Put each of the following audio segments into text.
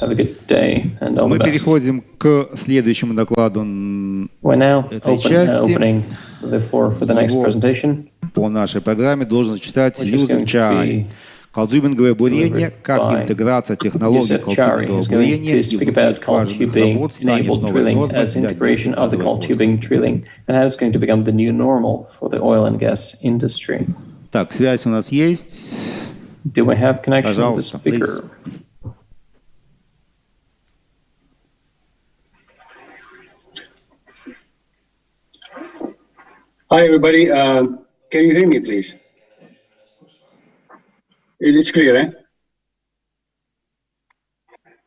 Have a good day and all the Мы best. переходим к следующему докладу We're now этой части. opening the floor for the next presentation. По нашей программе должен читать Юзеф going to Чари. Колтюбинговое бурение, как интеграция технологий колтюбингового бурения и внутрискважинных работ станет новой нормой as для integration of the cold tubing drilling and how it's going to become the new normal for the oil and gas industry. Так, связь у нас есть. Do we have connection with the Пожалуйста, speaker? Hi, everybody. Can you hear me, please? Is it clear, eh?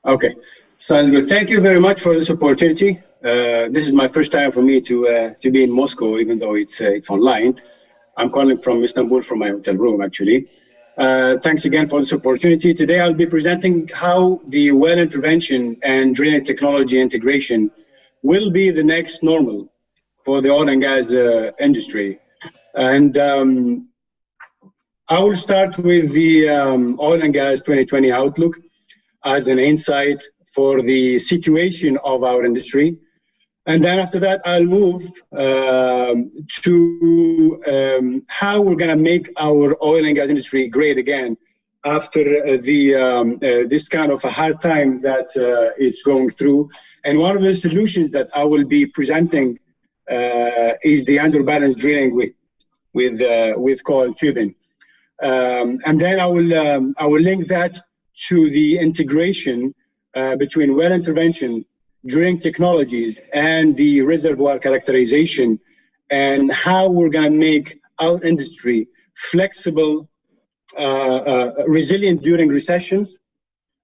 Okay, sounds good. Thank you very much for this opportunity. This is my first time for me to be in Moscow, even though it's online. I'm calling from Istanbul from my hotel room, actually. Thanks again for this opportunity. Today, I'll be presenting how the well intervention and drilling technology integration will be the next normal for the oil and gas industry. And I will start with the oil and gas 2020 outlook as an insight for the situation of our industry. And then after that, I'll move to how we're going to make our oil and gas industry great again after this kind of a hard time that it's going through. And one of the solutions that I will be presenting is the underbalance drilling with coiled tubing. And then I will link that to the integration between well intervention, drilling technologies, and the reservoir characterization, and how we're going to make our industry flexible, resilient during recessions,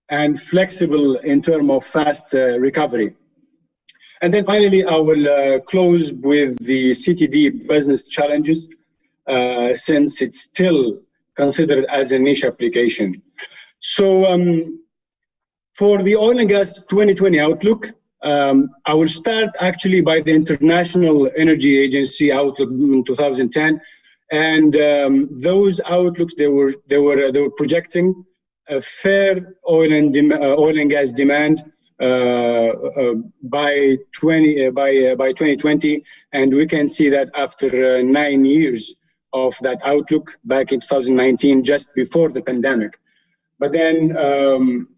and flexible in terms of fast recovery. And then finally, I will close with the CTD business challenges, since it's still considered as a niche application. So for the oil and gas 2020 outlook, I will start actually by the International Energy Agency outlook in 2010, and those outlooks they were projecting a fair oil and gas demand by 2020, and we can see that after 9 years of that outlook back in 2019, just before the pandemic. But then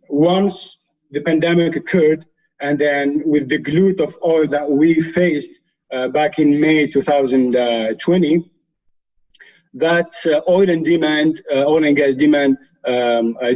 once the pandemic occurred, and then with the glut of oil that we faced back in May 2020, that oil and gas demand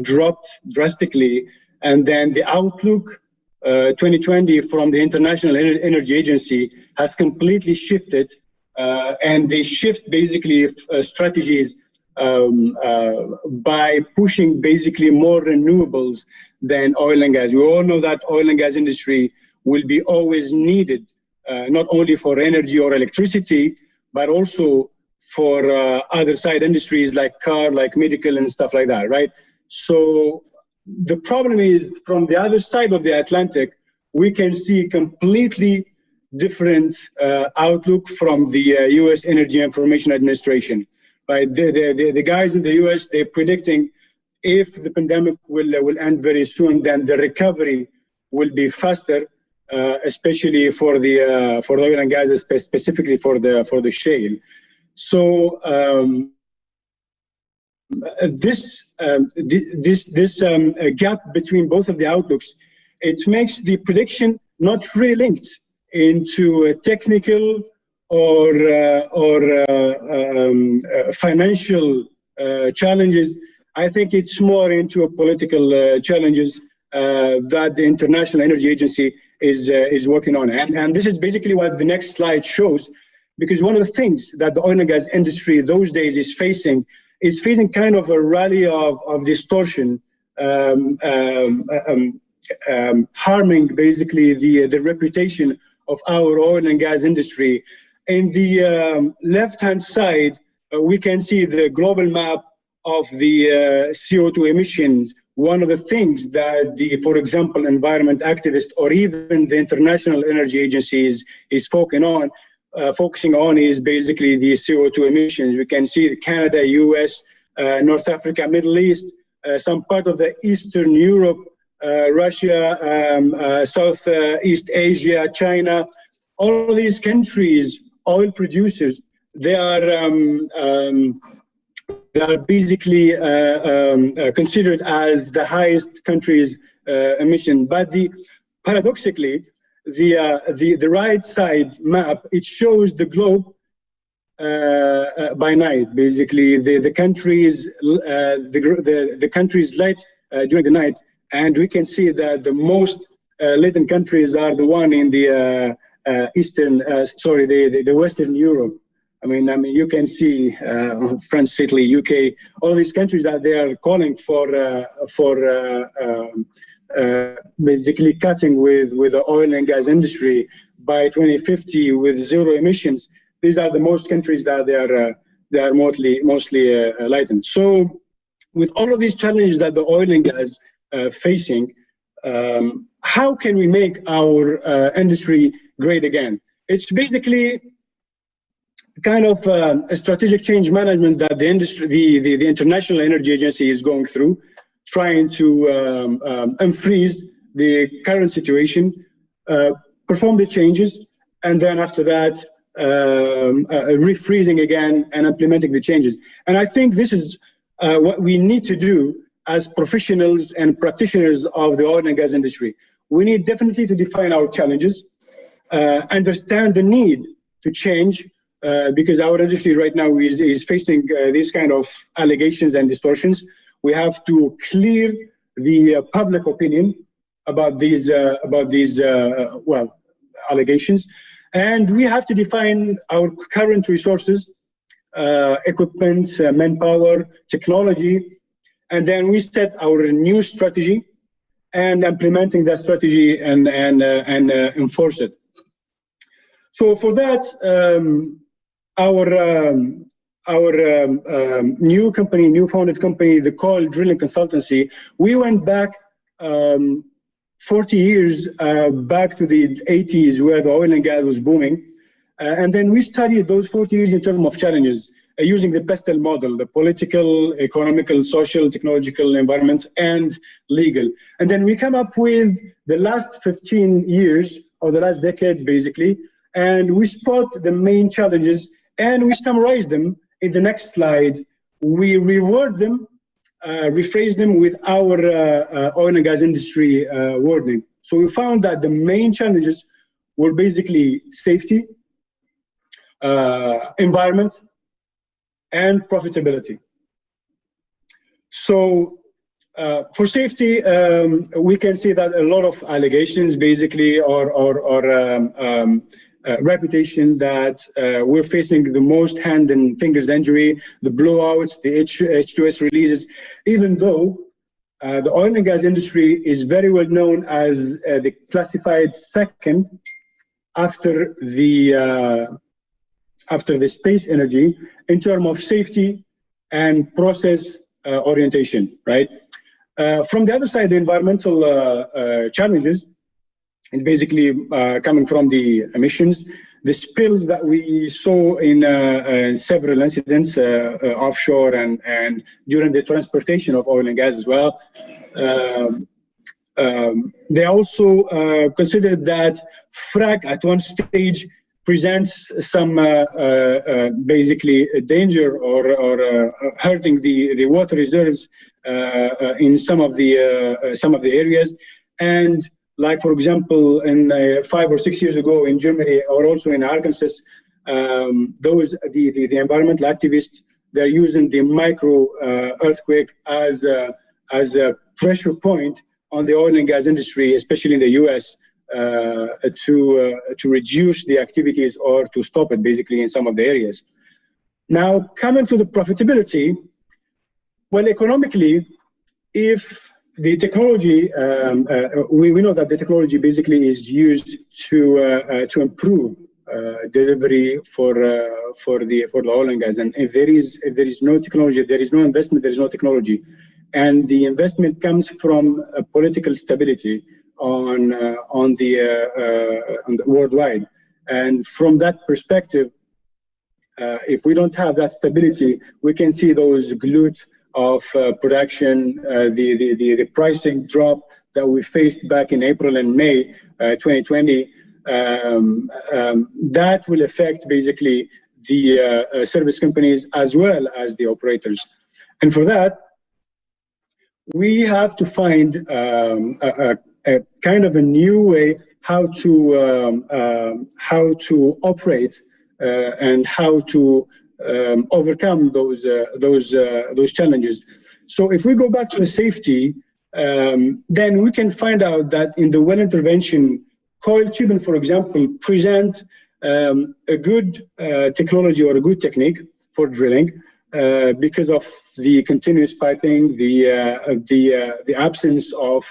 dropped drastically. And then the outlook 2020 from the International Energy Agency has completely shifted. And they shift basically strategies by pushing basically more renewables than oil and gas. We all know that oil and gas industry will be always needed, not only for energy or electricity, but also for other side industries like car, like medical and stuff like that, right? So the problem is from the other side of the Atlantic, we can see completely different outlook from the U.S. Energy Information Administration. Right, the guys in the U.S. they're predicting if the pandemic will end very soon, then the recovery will be faster, especially for the oil and gas, specifically for the shale. So this gap between both of the outlooks, it makes the prediction not really linked into technical or financial challenges. I think it's more into a political challenges that the International Energy Agency is working on. And this is basically what the next slide shows, because one of the things that the oil and gas industry those days is facing kind of a rally of distortion, harming basically the reputation of our oil and gas industry. In the left-hand side, we can see the global map of the CO2 emissions. One of the things that for example, environment activists or even the International Energy Agency is focusing on is basically the CO2 emissions. We can see Canada, US, North Africa, Middle East, some part of the Eastern Europe, Russia, Southeast Asia, China, all of these countries, oil producers, they are basically considered as the highest countries' emission. But paradoxically, the right side map, it shows the globe by night. Basically, the countries light during the night, and we can see that the most latent countries are the one in the the Western Europe. I mean, you can see France, Italy, UK, all these countries that they are calling for basically cutting with the oil and gas industry by 2050 with zero emissions. These are the most countries that they are mostly lightened. So, with all of these challenges that the oil and gas facing, how can we make our industry great again? It's basically kind of a strategic change management that the industry, the International Energy Agency is going through, trying to unfreeze the current situation, perform the changes, and then after that, refreezing again and implementing the changes. And I think this is what we need to do as professionals and practitioners of the oil and gas industry. We need definitely to define our challenges, understand the need to change, because our industry right now is facing these kind of allegations and distortions. We have to clear the public opinion about these allegations, and we have to define our current resources, equipment, manpower, technology, and then we set our new strategy and implementing that strategy and enforce it. So for that, our new company, new founded company, the Coil Drilling Consultancy, we went back 40 years back to the 80s where the oil and gas was booming. And then we studied those 40 years in terms of challenges using the PESTEL model, the political, economical, social, technological, environment, and legal. And then we come up with the last 15 years or the last decades, basically, and we spot the main challenges and we summarize them in the next slide. We reword them, rephrase them with our oil and gas industry wording. So we found that the main challenges were basically safety, environment, and profitability. So for safety, we can see that a lot of allegations basically or reputation that we're facing the most hand and fingers injury, the blowouts, the H2S releases, even though the oil and gas industry is very well known as the classified second after the space energy in terms of safety and process orientation, right? From the other side, the environmental challenges is basically coming from the emissions, the spills that we saw in several incidents offshore and during the transportation of oil and gas as well. They also considered that frac at one stage presents some basically danger or hurting the water reserves in some of the areas. And like, for example, in 5 or 6 years ago in Germany or also in Arkansas, the environmental activists, they're using the micro earthquake as a pressure point on the oil and gas industry, especially in the US, to reduce the activities or to stop it basically in some of the areas. Now, coming to the profitability, well, economically, if the technology, we know that the technology basically is used to improve delivery for the oil and gas. And if there is no technology, if there is no investment, there is no technology, and the investment comes from political stability on the worldwide. And from that perspective, if we don't have that stability, we can see those glut of production, the pricing drop that we faced back in April and May 2020, that will affect basically the service companies as well as the operators. And for that, we have to find a kind of a new way how to operate and how to overcome those challenges. So if we go back to the safety, then we can find out that in the well intervention, coiled tubing, for example, present a good technology or a good technique for drilling because of the continuous piping, the absence of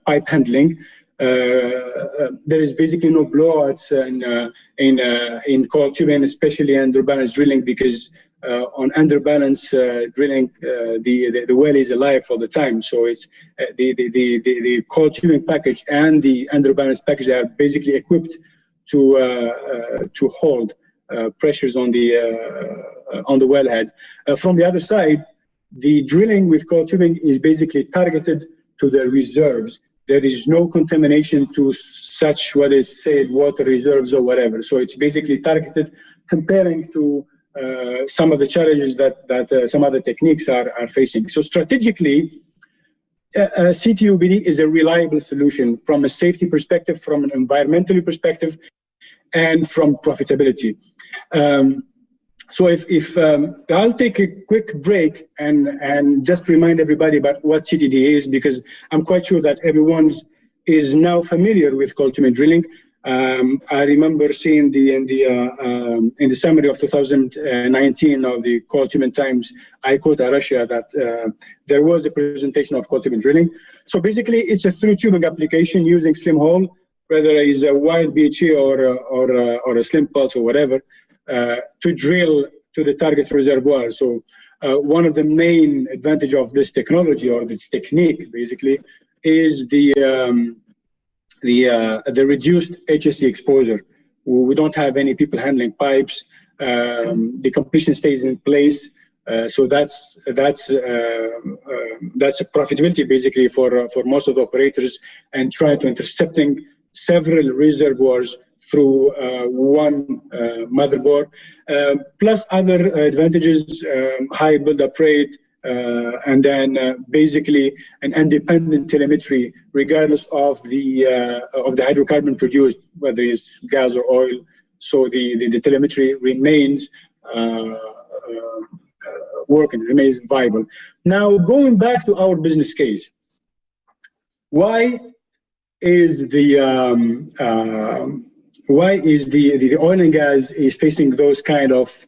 pipe handling. There is basically no blowouts in coiled tubing, especially underbalance drilling, because on underbalance drilling, the well is alive all the time. So it's the coiled tubing package and the underbalance package are basically equipped to hold pressures on the wellhead. From the other side, the drilling with coiled tubing is basically targeted to the reserves. There is no contamination to such what is said water reserves or whatever. So it's basically targeted, comparing to some of the challenges that some other techniques are facing. So strategically, CTUBD is a reliable solution from a safety perspective, from an environmental perspective, and from profitability. So if I'll take a quick break and just remind everybody about what CTD is, because I'm quite sure that everyone is now familiar with coiled tubing drilling. I remember seeing in the summary of 2019 of the Coiled Tubing Times, I quote Russia, that there was a presentation of coiled tubing drilling. So basically, it's a through tubing application using slim hole, whether it's a wide BHE or a slim pulse or whatever, to drill to the target reservoir. So one of the main advantage of this technology or this technique, basically, is the reduced HSE exposure. We don't have any people handling pipes. The completion stays in place. So that's a profitability basically for most of the operators, and try to intercepting several reservoirs through one motherboard, plus other advantages, high build-up rate, and then basically an independent telemetry, regardless of the hydrocarbon produced, whether it's gas or oil. So the telemetry remains working, remains viable. Now, going back to our business case, why is the oil and gas is facing those kind of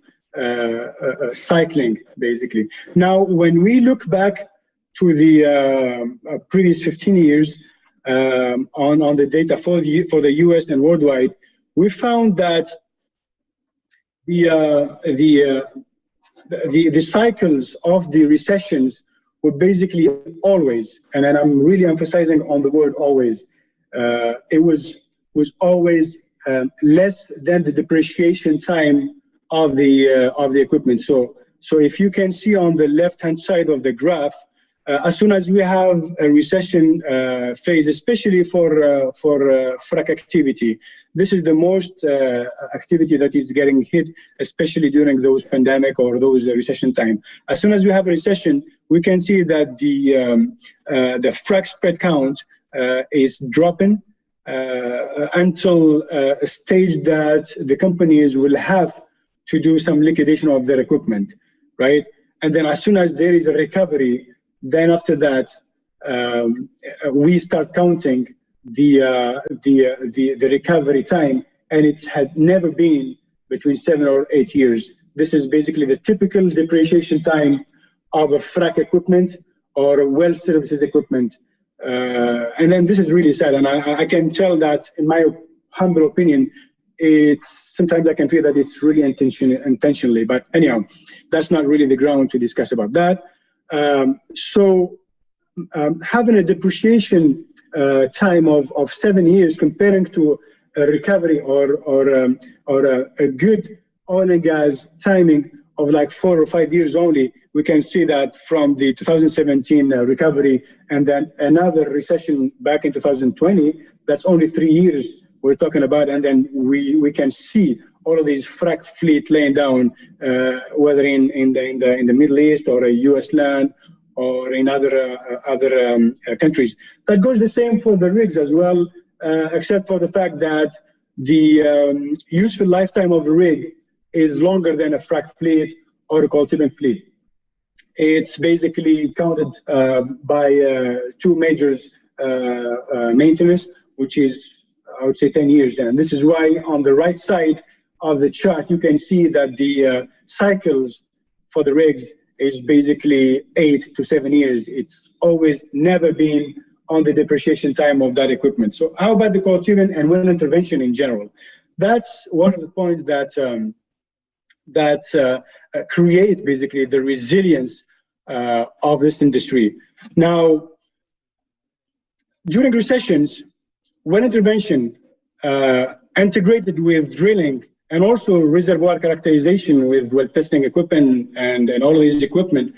cycling, basically? Now, when we look back to the previous 15 years on the data for the US and worldwide, we found that the cycles of the recessions were basically always, and then I'm really emphasizing on the word always, it was always less than the depreciation time of the equipment. So if you can see on the left-hand side of the graph, as soon as we have a recession phase, especially for frac activity, this is the most activity that is getting hit, especially during those pandemic or those recession time. As soon as we have a recession, we can see that the frac spread count is dropping until a stage that the companies will have to do some liquidation of their equipment, right? And then as soon as there is a recovery, then after that, we start counting the recovery time, and it had never been between 7 or 8 years. This is basically the typical depreciation time of a frac equipment or a well services equipment. And then this is really sad, and I can tell that, in my humble opinion, it's sometimes I can feel that it's really intentionally, but anyhow, that's not really the ground to discuss about that. So having a depreciation time of 7 years comparing to a recovery or a good oil and gas timing of like 4 or 5 years only, we can see that from the 2017 recovery and then another recession back in 2020, that's only 3 years we're talking about. And then we can see all of these frac fleet laying down, whether in the Middle East or a US land or in other countries. That goes the same for the rigs as well, except for the fact that the useful lifetime of a rig is longer than a frac fleet or a coiled tubing fleet. It's basically counted by two major maintenance, which is, I would say, 10 years. And this is why on the right side of the chart, you can see that the cycles for the rigs is basically 8 to 7 years. It's always never been on the depreciation time of that equipment. So how about the coiled tubing and well intervention in general? That's one of the points that create basically the resilience of this industry. Now, during recessions, well intervention integrated with drilling and also reservoir characterization with well testing equipment and all of these equipment,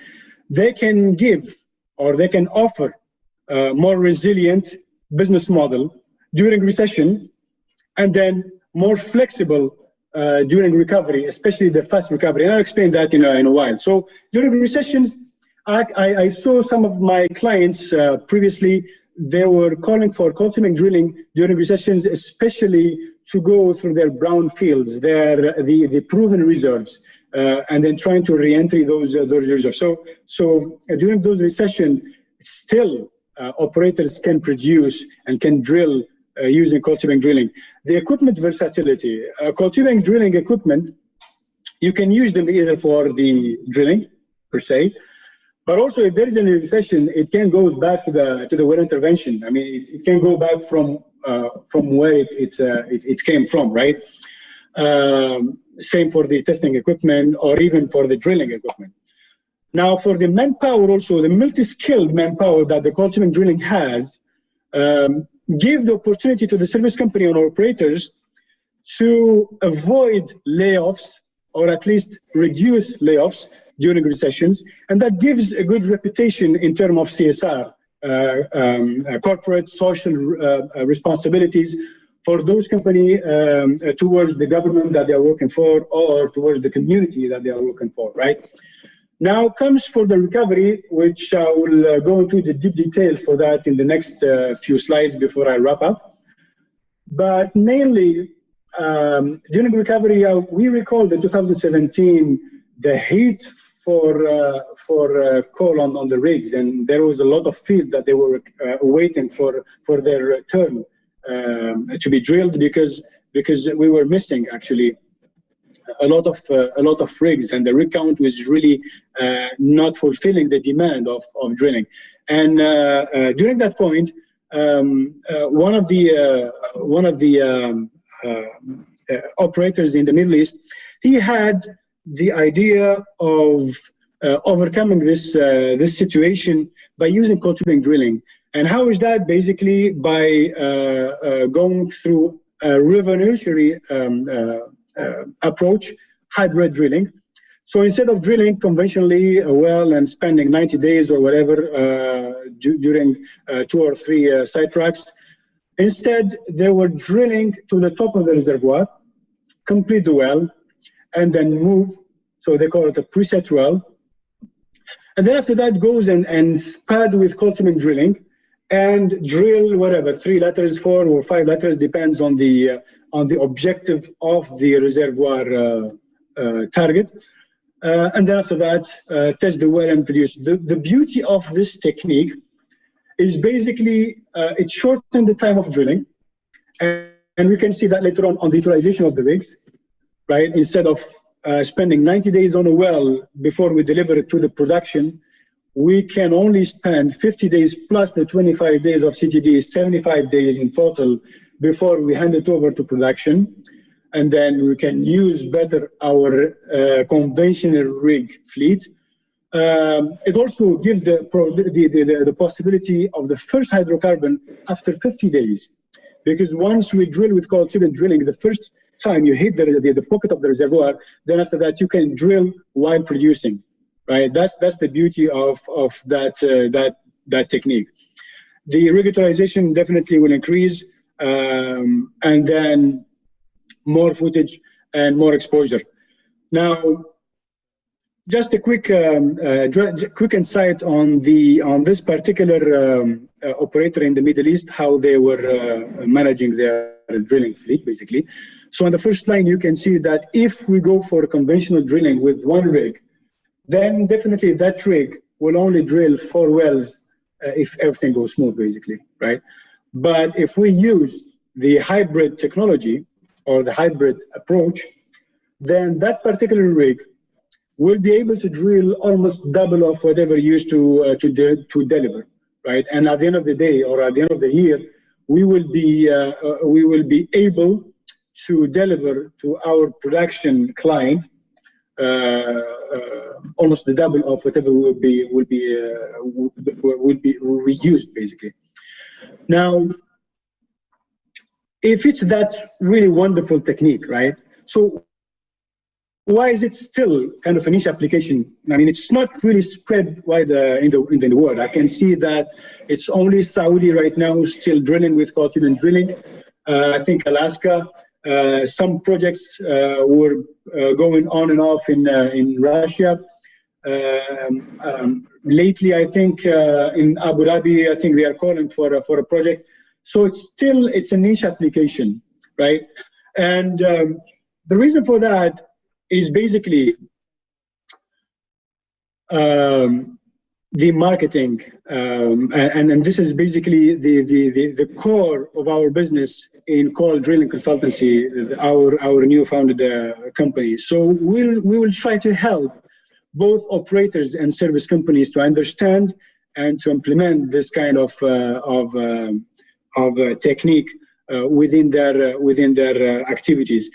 they can give or they can offer a more resilient business model during recession, and then more flexible during recovery, especially the fast recovery. And I'll explain that in a while. So during recessions, I saw some of my clients previously, they were calling for coiled tubing drilling during recessions, especially to go through their brown fields, the proven reserves, and then trying to re-entry those reserves. So during those recessions, still operators can produce and can drill using coiled tubing drilling. The equipment versatility, coiled tubing drilling equipment, you can use them either for the drilling per se, but also if there is a recession, it can go back to the well intervention. I mean, it can go back from where it came from, right? Same for the testing equipment or even for the drilling equipment. Now, for the manpower also, the multi-skilled manpower that the coiled tubing drilling has, give the opportunity to the service company and operators to avoid layoffs or at least reduce layoffs during recessions. And that gives a good reputation in terms of CSR, corporate social responsibilities for those companies towards the government that they are working for or towards the community that they are working for, right? Now comes for the recovery, which I will go into the deep details for that in the next few slides before I wrap up. But mainly, during recovery, we recall the 2017, the heat for coal on the rigs, and there was a lot of field that they were waiting for their turn to be drilled because we were missing actually a lot of rigs, and the rig count was really not fulfilling the demand of drilling. And during that point, one of the operators in the Middle East, he had the idea of overcoming this situation by using coiled tubing drilling. And how is that? Basically by going through a revolutionary approach, hybrid drilling. So instead of drilling conventionally a well and spending 90 days or whatever during 2 or 3 sidetracks, instead they were drilling to the top of the reservoir, complete the well, and then move. So they call it a preset well. And then after that goes and spud with coiled tubing drilling and drill whatever, 3 laterals, 4 or 5 laterals, depends on the objective of the reservoir target. And then after that, test the well and produce. The beauty of this technique is basically it shortened the time of drilling. And we can see that later on the utilization of the rigs, right? Instead of spending 90 days on a well before we deliver it to the production, we can only spend 50 days plus the 25 days of CTD, 75 days in total before we hand it over to production. And then we can use better our conventional rig fleet. It also gives the possibility of the first hydrocarbon after 50 days. Because once we drill with coiled tubing drilling, the first time you hit the pocket of the reservoir, then after that you can drill while producing, right? That's the beauty of that technique. The regularization definitely will increase, and then more footage and more exposure. Now, just a quick insight on this particular operator in the Middle East, how they were managing their drilling fleet, basically. So on the first line, you can see that if we go for conventional drilling with one rig, then definitely that rig will only drill 4 wells if everything goes smooth, basically, right? But if we use the hybrid technology or the hybrid approach, then that particular rig will be able to drill almost double of whatever used to deliver, right? And at the end of the day, or at the end of the year, we will be able to deliver to our production client almost the double of whatever will be reused, basically. Now, if it's that really wonderful technique, right? So why is it still kind of a niche application? I mean, it's not really spread wide in the world. I can see that it's only Saudi right now still drilling with coiled tubing drilling. I think Alaska. Some projects were going on and off in Russia. Lately, I think in Abu Dhabi, I think they are calling for a project. So it's a niche application, right? And the reason for that is basically the marketing, and this is basically the core of our business in coiled drilling consultancy, our new founded company. So we will try to help both operators and service companies to understand and to implement this kind of technique within their activities.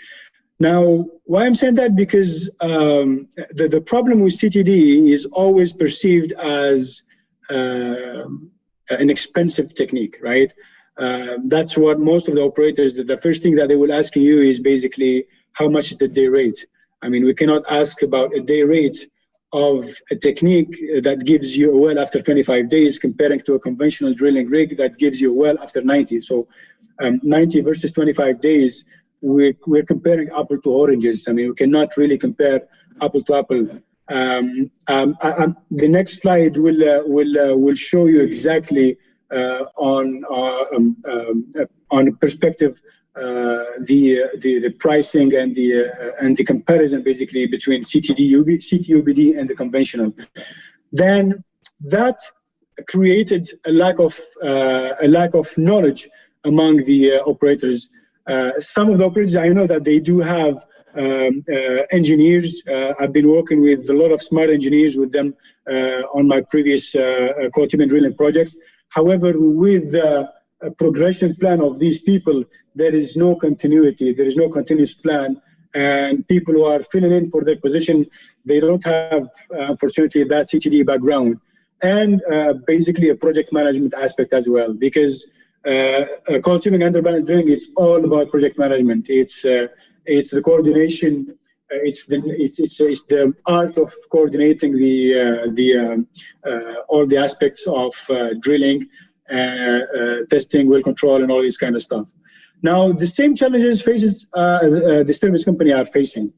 Now, why I'm saying that? Because the problem with CTD is always perceived as an expensive technique, right? That's what most of the operators, the first thing that they will ask you is basically, how much is the day rate? I mean, we cannot ask about a day rate of a technique that gives you a well after 25 days comparing to a conventional drilling rig that gives you a well after 90. So 90 versus 25 days, we're comparing apple to oranges. I mean, we cannot really compare apple to apple. The next slide will show you exactly on perspective the pricing and the comparison basically between CTUBD and the conventional. Then that created a lack of knowledge among the operators. Some of the operators, I know that they do have engineers. I've been working with a lot of smart engineers with them on my previous coiled tubing drilling projects. However, with the progression plan of these people, there is no continuity, there is no continuous plan, and people who are filling in for their position, they don't have, unfortunately, that CTD background, and basically a project management aspect as well, because coiled tubing under balance drilling, it's all about project management. It's the coordination. It's the art of coordinating all the aspects of drilling, testing, well control, and all this kind of stuff. Now, the same challenges the service company are facing,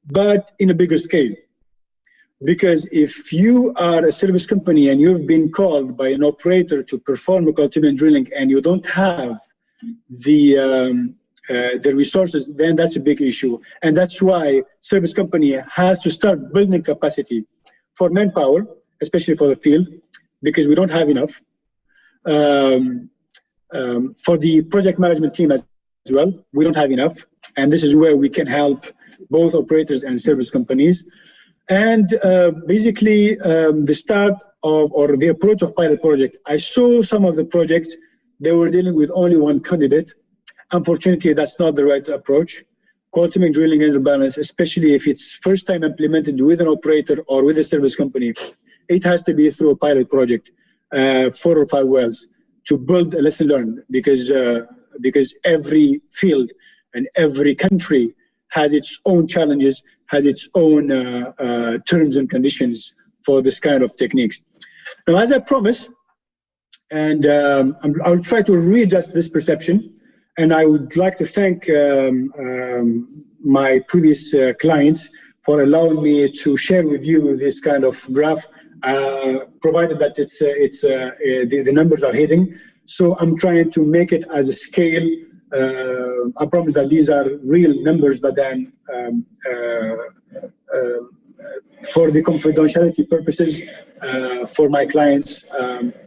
but in a bigger scale. Because if you are a service company and you've been called by an operator to perform a coiled tubing drilling and you don't have the resources, then that's a big issue. And that's why service company has to start building capacity for manpower, especially for the field, because we don't have enough. For the project management team as well, we don't have enough. And this is where we can help both operators and service companies. And basically, the start of, or the approach of pilot project, I saw some of the projects, they were dealing with only one candidate. Unfortunately, that's not the right approach. Coiled tubing drilling under balance, especially if it's first time implemented with an operator or with a service company, it has to be through a pilot project, 4 or 5 wells, to build a lesson learned, because every field and every country has its own challenges, has its own terms and conditions for this kind of techniques. Now, as I promised, and I'll try to readjust this perception, and I would like to thank my previous clients for allowing me to share with you this kind of graph, provided that the numbers are hitting. So I'm trying to make it as a scale. I promise that these are real numbers, but then for the confidentiality purposes, for my clients,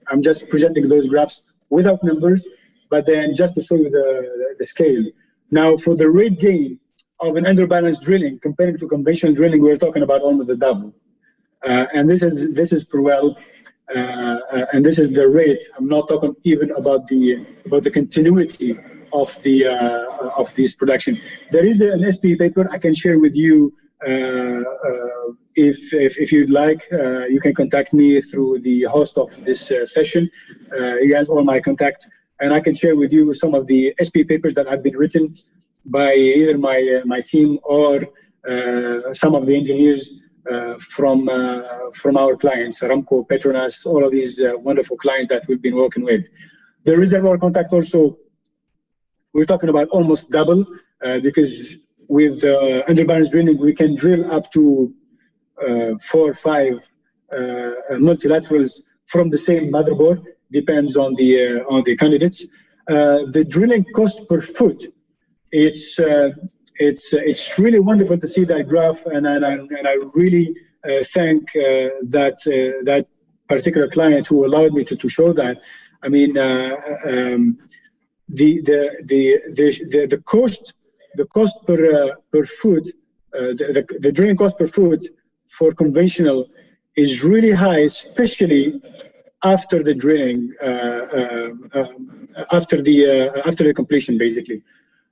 I'm just presenting those graphs without numbers, but then just to show you the scale. Now, for the rate gain of an underbalanced drilling compared to conventional drilling, we're talking about almost a double. And this is per well, and this is the rate. I'm not talking even about the continuity of this production. There is an SPE paper I can share with you. If you'd like, you can contact me through the host of this session. He has all my contact, and I can share with you some of the SPE papers that have been written by either my team or some of the engineers from our clients, Aramco, Petronas, all of these wonderful clients that we've been working with. The reservoir contact also, we're talking about almost double, because with underbalanced drilling, we can drill up to 4 or 5 multilaterals from the same motherboard, depends on the candidates. The drilling cost per foot, it's really wonderful to see that graph, and I really thank that particular client who allowed me to show that. I mean, the cost per foot, the drilling cost per foot for conventional is really high, especially after the drilling, after the completion, basically.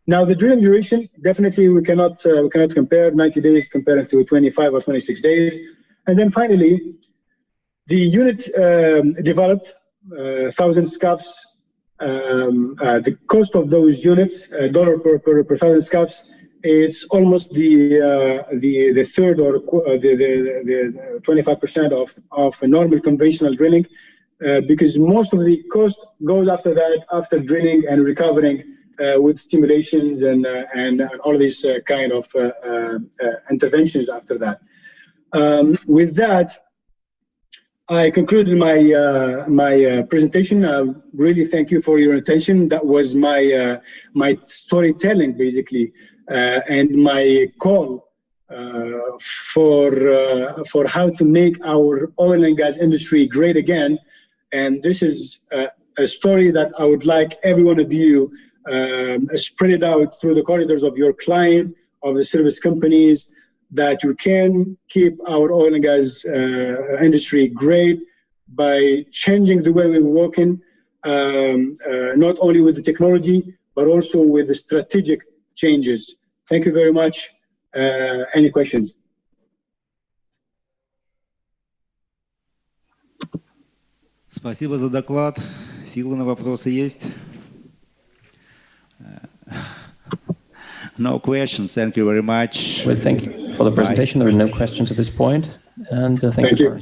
Now, the drilling duration, definitely we cannot compare 90 days compared to 25 or 26 days. And then finally, the unit developed 1,000 scuffs. The cost of those units, dollar per 1,000 scuffs, it's almost the third or the 25% of a normal conventional drilling, because most of the cost goes after that, after drilling and recovering with stimulations and all of these kind of interventions after that. With that, I concluded my presentation. Really thank you for your attention. That was my storytelling, basically, and my call for how to make our oil and gas industry great again. And this is a story that I would like every one of you spread it out through the corridors of your client, of the service companies, that you can keep our oil and gas industry great by changing the way we're working, not only with the technology, but also with the strategic changes. Thank you very much. Any questions? Спасибо за доклад. Силы на вопросы есть? No questions. Thank you very much. Well, thank you for the presentation. There are no questions at this point. And thank you.